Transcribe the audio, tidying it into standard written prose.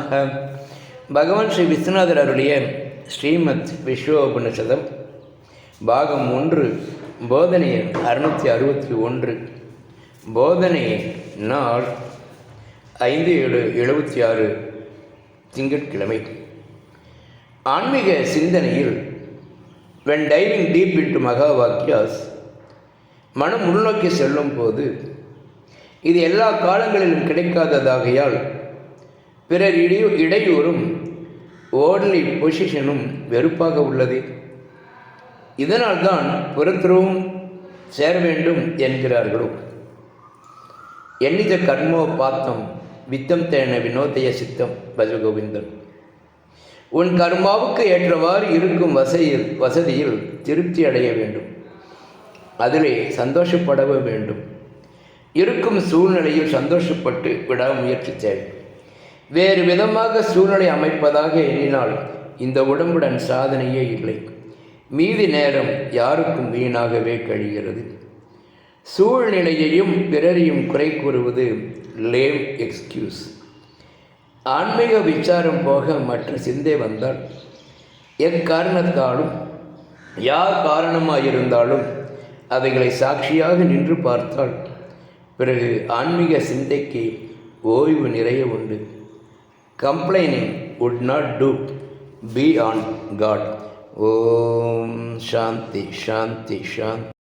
நமः. பகவான் ஸ்ரீ விஸ்வநாதர் அருளிய ஸ்ரீமத் விஸ்வோபனிஷதம் பாகம் 1 போதனை 661. போதனை நாள் 5/7/76 திங்கட்கிழமை. ஆன்மீக சிந்தனையில் when diving deep into மகா வாக்கியாஸ் மனம் உள்நோக்கி செல்லும் போது இது எல்லா காலங்களிலும் கிடைக்காததாகையால் பிறர் இடையூறும் ஓர்லி பொசிஷனும் வெறுப்பாக உள்ளது. இதனால்தான் புறத்துறவும் சேர வேண்டும் என்கிறார்களோ. எண்ணித கர்மோ பாத்தம் வித்தம் தேன வினோதய சித்தம் பஜகோவிந்தன். உன் கர்மாவுக்கு ஏற்றவாறு இருக்கும் வசதியில் திருப்தி அடைய வேண்டும், அதிலே சந்தோஷப்படவே வேண்டும். இருக்கும் சூழ்நிலையில் சந்தோஷப்பட்டு விடாமுயற்சி தேவை. வேறு விதமாக சூழ்நிலை அமைப்பதாக எண்ணினால் இந்த உடம்புடன் சாதனையே இல்லை. மீதி நேரம் யாருக்கும் வீணாகவே கழிகிறது. சூழ்நிலையையும் பிறரையும் குறை கூறுவது லேம் எக்ஸ்கியூஸ். ஆன்மீக விசாரம் போக மற்ற சிந்தை வந்தால் எக்காரணத்தாலும் யார் காரணமாயிருந்தாலும் அவைகளை சாட்சியாக நின்று பார்த்தால் பிறகு ஆன்மீக சிந்தைக்கு ஓய்வு நிறைய உண்டு. Complaining would not do be on God. ஓம் சாந்தி சாந்தி சாந்தி.